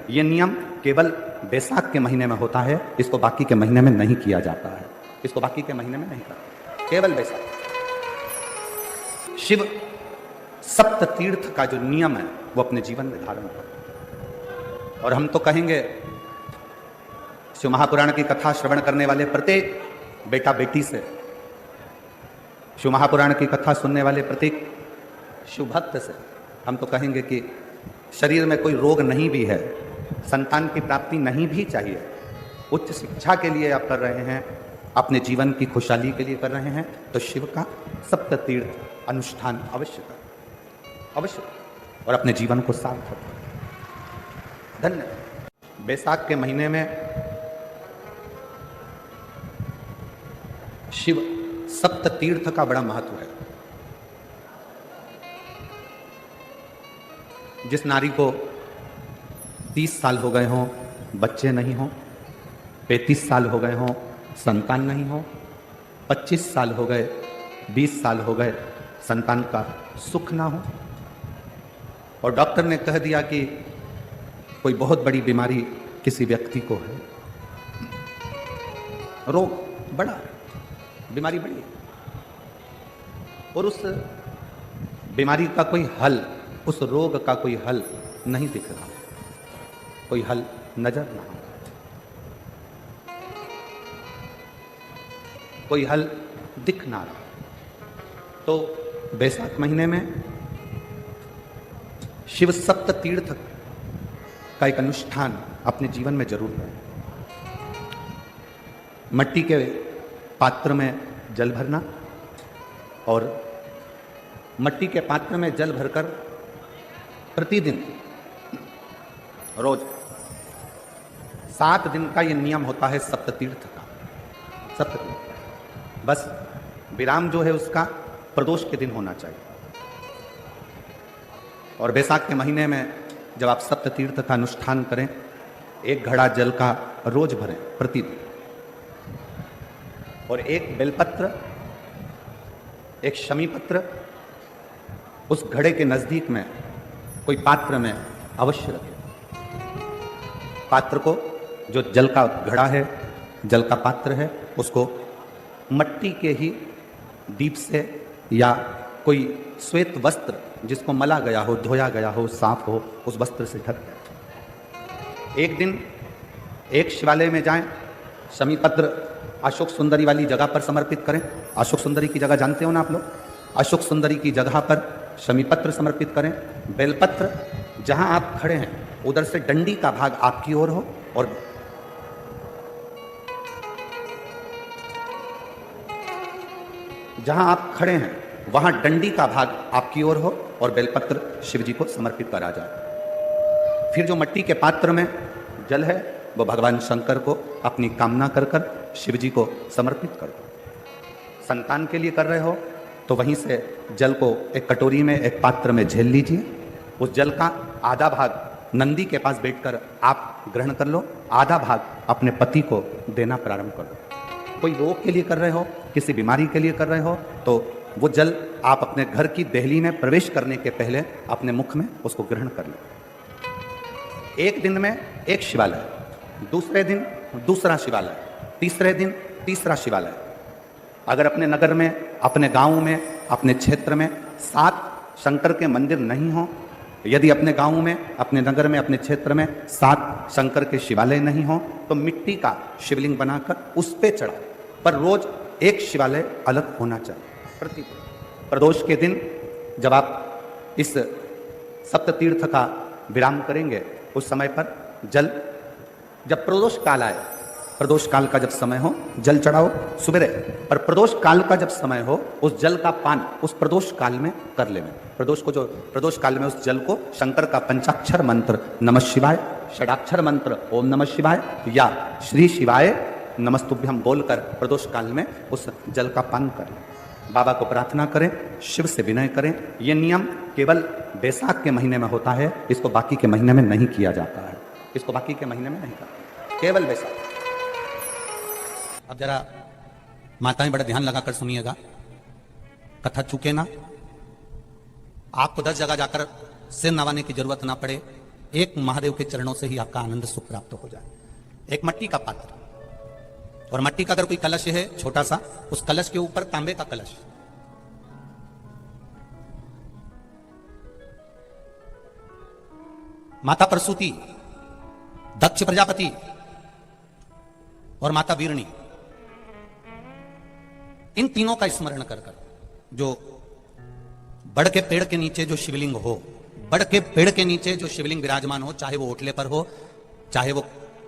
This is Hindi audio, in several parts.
ये नियम केवल बैसाख के महीने में होता है, इसको बाकी के महीने में नहीं किया जाता है। इसको बाकी के महीने में नहीं करता, केवल बैसाख। शिव सप्त तीर्थ का जो नियम है वो अपने जीवन में धारण कर। और हम तो कहेंगे, शिव महापुराण की कथा श्रवण करने वाले प्रत्येक बेटा बेटी से, शिव महापुराण की कथा सुनने वाले प्रत्येक शिव भक्त से हम तो कहेंगे कि शरीर में कोई रोग नहीं भी है, संतान की प्राप्ति नहीं भी चाहिए, उच्च शिक्षा के लिए आप कर रहे हैं, अपने जीवन की खुशहाली के लिए कर रहे हैं, तो शिव का सप्त तीर्थ अनुष्ठान अवश्य करें, अवश्य, और अपने जीवन को सार्थक करें। धन्य। बैसाख के महीने में शिव सप्त तीर्थ का बड़ा महत्व है। जिस नारी को 30 साल हो गए हों, बच्चे नहीं हों, 35 साल हो गए हों, संतान नहीं हो, 25 साल हो गए, 20 साल हो गए, संतान का सुख ना हो, और डॉक्टर ने कह दिया कि कोई बहुत बड़ी बीमारी किसी व्यक्ति को है, रोग बड़ा, बीमारी बड़ी है, और उस बीमारी का कोई हल, उस रोग का कोई हल नहीं दिख रहा, कोई हल नजर ना हो, कोई हल दिख ना रहा, तो बैसाख महीने में शिव सप्त तीर्थ का एक अनुष्ठान अपने जीवन में जरूर करें। मट्टी के पात्र में जल भरना, और मट्टी के पात्र में जल भरकर प्रतिदिन रोज 7 दिन का ये नियम होता है सप्त तीर्थ का, सप्त तीर्थ। बस विराम जो है उसका प्रदोष के दिन होना चाहिए। और बैसाख के महीने में जब आप सप्त तीर्थ का अनुष्ठान करें, 1 घड़ा जल का रोज भरें प्रतिदिन, और 1 बेलपत्र, 1 शमी पत्र उस घड़े के नजदीक में कोई पात्र में अवश्य रखें। पात्र को, जो जल का घड़ा है, जल का पात्र है, उसको मट्टी के ही दीप से या कोई श्वेत वस्त्र जिसको मला गया हो, धोया गया हो, साफ हो, उस वस्त्र से ढक दें। एक दिन एक शिवालय में जाएं, शमी पत्र अशोक सुंदरी वाली जगह पर समर्पित करें। अशोक सुंदरी की जगह जानते हो ना आप लोग? अशोक सुंदरी की जगह पर शमी पत्र समर्पित करें। बेलपत्र जहां आप खड़े हैं उधर से डंडी का भाग आपकी ओर हो, और जहां आप खड़े हैं वहां डंडी का भाग आपकी ओर हो, और बेलपत्र शिव जी को समर्पित करा जाए। फिर जो मट्टी के पात्र में जल है वो भगवान शंकर को अपनी कामना कर कर शिव जी को समर्पित कर दो। संतान के लिए कर रहे हो तो वहीं से जल को एक कटोरी में, एक पात्र में झेल लीजिए। उस जल का आधा भाग नंदी के पास बैठकर आप ग्रहण कर लो, आधा भाग अपने पति को देना प्रारंभ कर दो। कोई रोग के लिए कर रहे हो, किसी बीमारी के लिए कर रहे हो, तो वो जल आप अपने घर की देहली में प्रवेश करने के पहले अपने मुख में उसको ग्रहण कर लो। एक दिन में एक शिवालय, दूसरे दिन दूसरा शिवालय, तीसरे दिन तीसरा शिवालय। अगर अपने नगर में, अपने गांव में, अपने क्षेत्र में 7 शंकर के मंदिर नहीं हो, यदि अपने गांव में, अपने नगर में, अपने क्षेत्र में 7 शंकर के शिवालय नहीं हो, तो मिट्टी का शिवलिंग बनाकर उस पे चढ़ा, पर रोज एक शिवालय अलग होना चाहिए। प्रतिदिन प्रदोष के दिन जब आप इस सप्त तीर्थ का विराम करेंगे, उस समय पर जल, जब प्रदोष काल आए, प्रदोष काल का जब समय हो जल चढ़ाओ सुबह, पर प्रदोष काल का जब समय हो उस जल का पान उस प्रदोष काल में कर लेना। प्रदोष को, जो प्रदोष काल में उस जल को शंकर का पंचाक्षर मंत्र नमः शिवाय, षडाक्षर मंत्र ओम नमः शिवाय या श्री शिवाय नमस्तुभ्यम बोलकर प्रदोष काल में उस जल का पान करें। बाबा को प्रार्थना करें, शिव से विनय करें। ये नियम केवल बैसाख के महीने में होता है, इसको बाकी के महीने में नहीं किया जाता है, इसको बाकी के महीने में नहीं करता, केवल बैसाख। अब जरा माताएं बड़ा ध्यान लगाकर सुनिएगा, कथा चूके ना, आपको 10 जगह जाकर सिर नवाने की जरूरत ना पड़े, एक महादेव के चरणों से ही आपका आनंद सुख प्राप्त हो जाए। एक मट्टी का पात्र, और मट्टी का अगर कोई कलश है छोटा सा, उस कलश के ऊपर तांबे का कलश, माता प्रसूति, दक्ष प्रजापति और माता वीरणी, इन तीनों का स्मरण कर कर जो बड़ के पेड़ के नीचे जो शिवलिंग हो, बड़ के पेड़ के नीचे जो शिवलिंग विराजमान हो, चाहे वो ओटले पर हो, चाहे वो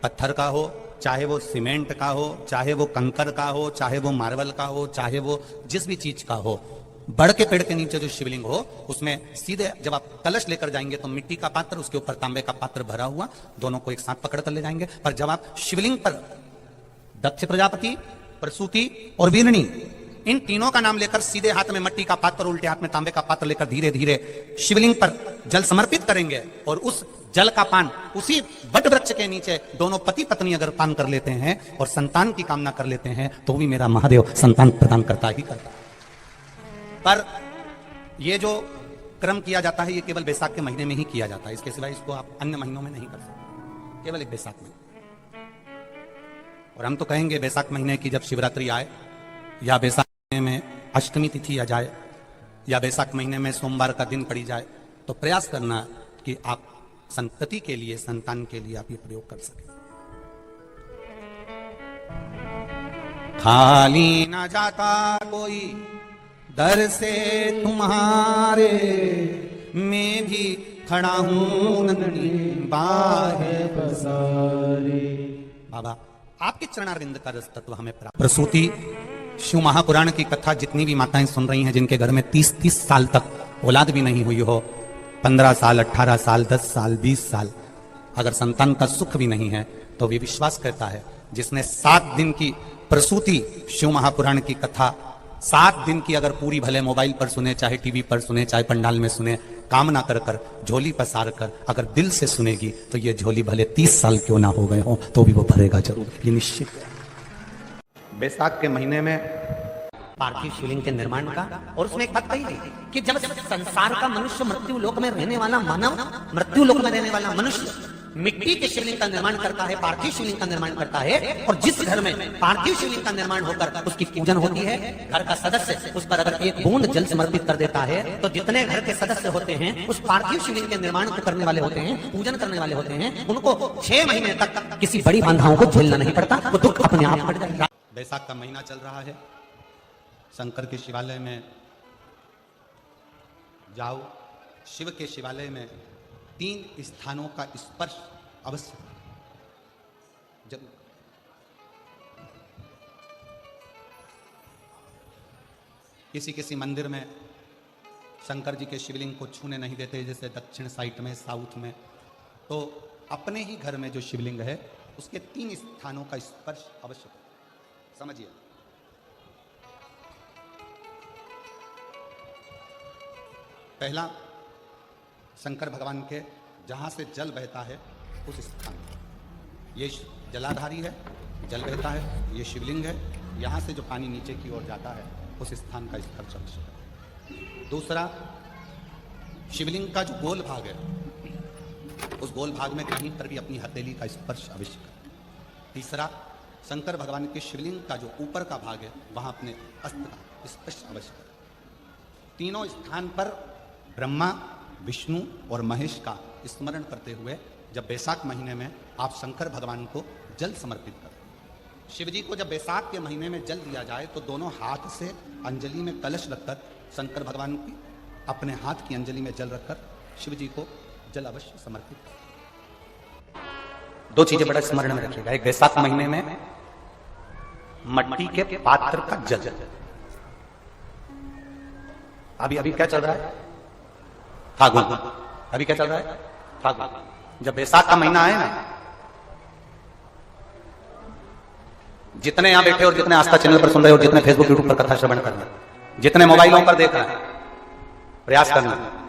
पत्थर का हो, चाहे वो सीमेंट का हो, चाहे वो कंकर का हो, चाहे वो मार्बल का हो, चाहे वो जिस भी चीज का हो, बड़ के पेड़ के नीचे जो शिवलिंग हो उसमें सीधे जब आप कलश लेकर जाएंगे तो मिट्टी का पात्र, उसके ऊपर तांबे का पात्र भरा हुआ, दोनों को एक साथ पकड़ कर ले जाएंगे। पर जब आप शिवलिंग पर दक्ष प्रजापति, प्रसूति और वीरणी, इन तीनों का नाम लेकर सीधे हाथ में मट्टी का पात्र, उल्टे हाथ में तांबे का पात्र लेकर धीरे धीरे शिवलिंग पर जल समर्पित करेंगे, और उस जल का पान उसी वट वृक्ष के नीचे दोनों पति पत्नी अगर पान कर लेते हैं और संतान की कामना कर लेते हैं तो भी मेरा महादेव संतान प्रदान करता ही करता है। पर यह जो क्रम किया जाता है ये केवल बैसाख के महीने में ही किया जाता है, इसके सिवाय इसको आप अन्य महीनों में नहीं कर सकते, केवल एक बैसाख में। और हम तो कहेंगे बैसाख महीने की जब शिवरात्रि आए, या बैसाख महीने में अष्टमी तिथि आ जाए, या बैसाख महीने में सोमवार का दिन पड़ी जाए, तो प्रयास करना कि आप संतति के लिए, संतान के लिए आप ये प्रयोग कर सकें। खाली ना जाता कोई दर से तुम्हारे, मैं भी खड़ा हूं नंदनी बाहे पसारे। बाबा आपके चरणारविंद का रस तत्व हमें प्राप्त। प्रसूति शिव महापुराण की कथा जितनी भी माताएं सुन रही हैं, जिनके घर में 30-30 साल तक औलाद भी नहीं हुई हो, 15 साल, 18 साल, 10 साल, 20 साल, अगर संतान का सुख भी नहीं है तो वे विश्वास करता है जिसने 7 दिन की प्रसूति शिव महापुराण की कथा 7 दिन की अगर पूरी भले मोबाइल पर सुने, चाहे टीवी पर सुने, चाहे पंडाल में सुने, कामना कर कर, झोली पसार कर अगर दिल से सुनेगी तो ये झोली भले 30 साल क्यों ना हो गए हो तो भी वो भरेगा जरूर, ये निश्चित है। बैसाख के महीने में पार्थिव शिवलिंग के निर्माण का, और उसमें एक बात कही गई कि जब संसार का मनुष्य, मृत्यु लोक में रहने वाला मानव, मृत्यु लोक में रहने वाला मनुष्य मिट्टी के शिवलिंग का निर्माण करता है, पार्थिव शिवलिंग का निर्माण करता है, और जिस घर में पार्थिव शिवलिंग का निर्माण होकर उसकी पूजन होती है, घर का सदस्य उस पर अगर एक बूंद जल समर्पित कर देता है तो जितने घर के सदस्य होते हैं उस पार्थिव शिवलिंग के निर्माण को करने वाले होते हैं, पूजन करने वाले होते हैं, उनको 6 महीने तक किसी बड़ी बाधाओं को झेलना नहीं पड़ता, वो दुख अपने आप हट जाएगा। बैसाख का महीना चल रहा है, शंकर के शिवालय में जाओ, शिव के शिवालय में 3 स्थानों का स्पर्श अवश्य जरूर। किसी मंदिर में शंकर जी के शिवलिंग को छूने नहीं देते, जैसे दक्षिण साइड में, साउथ में, तो अपने ही घर में जो शिवलिंग है उसके 3 स्थानों का स्पर्श अवश्य समझिए। पहला, शंकर भगवान के जहां से जल बहता है उस स्थान, ये जलाधारी है, जल बहता है, ये शिवलिंग है, यहां से जो पानी नीचे की ओर जाता है उस स्थान का स्पर्श अवश्य है। दूसरा, शिवलिंग का जो गोल भाग है उस गोल भाग में कहीं पर भी अपनी हथेली का स्पर्श अवश्य करें। तीसरा, शंकर भगवान के शिवलिंग का जो ऊपर का भाग है वहां अपने अस्त्र का स्पर्श अवश्य करें। तीनों स्थान पर ब्रह्मा, विष्णु और महेश का स्मरण करते हुए जब बैसाख महीने में आप शंकर भगवान को जल समर्पित करें। शिव जी को जब बैसाख के महीने में जल दिया जाए तो दोनों हाथ से अंजलि में कलश रखकर शंकर भगवान की अपने हाथ की अंजलि में जल रखकर शिव जी को जल अवश्य समर्पित करें। 2 चीजें बड़ा स्मरण में रखिएगा। एक, बैसाख महीने में मट्टी के पात्र का जल, अभी क्या चल रहा है? फागुन। अभी क्या चल रहा है? फागुन। जब बैसाख का महीना आए ना, जितने यहां बैठे और जितने आस्था चैनल पर सुन रहे हो, जितने फेसबुक यूट्यूब पर कथा श्रवण कर रहे हैं, जितने मोबाइलों पर देख रहे हैं, प्रयास करना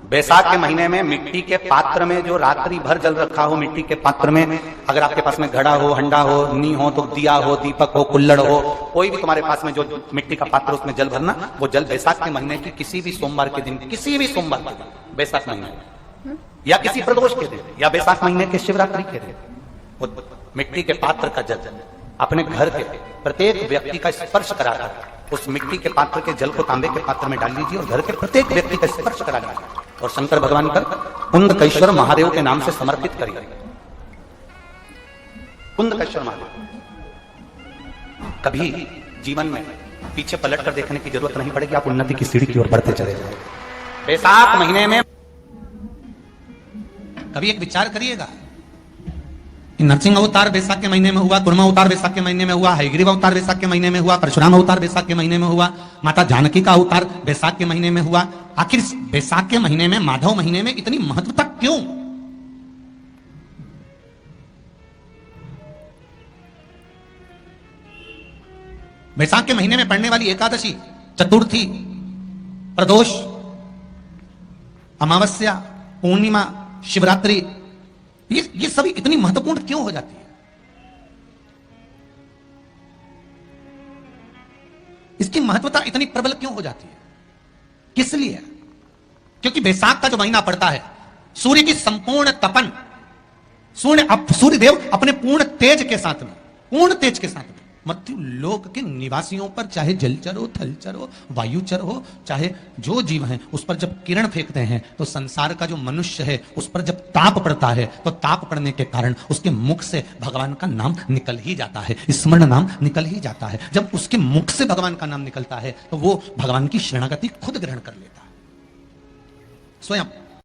बैसाख के महीने में मिट्टी के पात्र में जो रात्रि भर जल रखा हो, मिट्टी के पात्र में, अगर आपके पास में घड़ा हो, हंडा हो, नी हो तो दिया हो, दीपक हो, कुल्लड़ हो, कोई भी तुम्हारे पास में जो मिट्टी का पात्र उसमें जल भरना, वो जल बैसाख के महीने की किसी भी सोमवार के दिन, किसी भी सोमवार के दिन, बैसाख महीने में या किसी प्रदोष के दिन या बैसाख महीने के शिवरात्रि के दिन वो मिट्टी के पात्र का जल अपने घर के प्रत्येक व्यक्ति का स्पर्श कराकर उस मिट्टी के पात्र के जल को तांबे के पात्र में डाल लीजिए और घर के प्रत्येक व्यक्ति का स्पर्श करा लीजिए और शंकर भगवान पर कुंदकेश्वर महादेव के नाम से समर्पित करिए। कुंदकेश्वर महादेव। कभी जीवन में पीछे पलट कर देखने की जरूरत नहीं पड़ेगी, आप उन्नति की सीढ़ी की ओर बढ़ते चले जाएंगे। बैसाख महीने में कभी एक विचार करिएगा, नरसिंह अवतार बैसाख के महीने में हुआ, कुर्मा अवतार बैसाख के महीने में हुआ, हयग्रीव अवतार बैसाख के महीने में हुआ, परशुराम अवतार बैसाख के महीने में हुआ, माता जानकी का अवतार बैसाख के महीने में हुआ। आखिर बैसाख के महीने में, माधव महीने में इतनी महत्वता क्यों? बैसाख के महीने में पड़ने वाली एकादशी, चतुर्थी, प्रदोष, अमावस्या, पूर्णिमा, शिवरात्रि, ये सभी इतनी महत्वपूर्ण क्यों हो जाती है? इसकी महत्वता इतनी प्रबल क्यों हो जाती है? किस लिए? क्योंकि बैसाख का जो महीना पड़ता है, सूर्य की संपूर्ण तपन, सूर्य देव अपने पूर्ण तेज के साथ में मृत्यु लोक के निवासियों पर, चाहे जलचर हो, थलचर हो, वायुचर हो, चाहे जो जीव हैं, उस पर जब किरण फेंकते हैं तो संसार का जो मनुष्य है उस पर जब ताप पड़ता है तो ताप पड़ने के कारण उसके मुख से भगवान का नाम निकल ही जाता है, स्मरण नाम निकल ही जाता है। जब उसके मुख से भगवान का नाम निकलता है तो वो भगवान की शरणागति खुद ग्रहण कर लेता है स्वयं।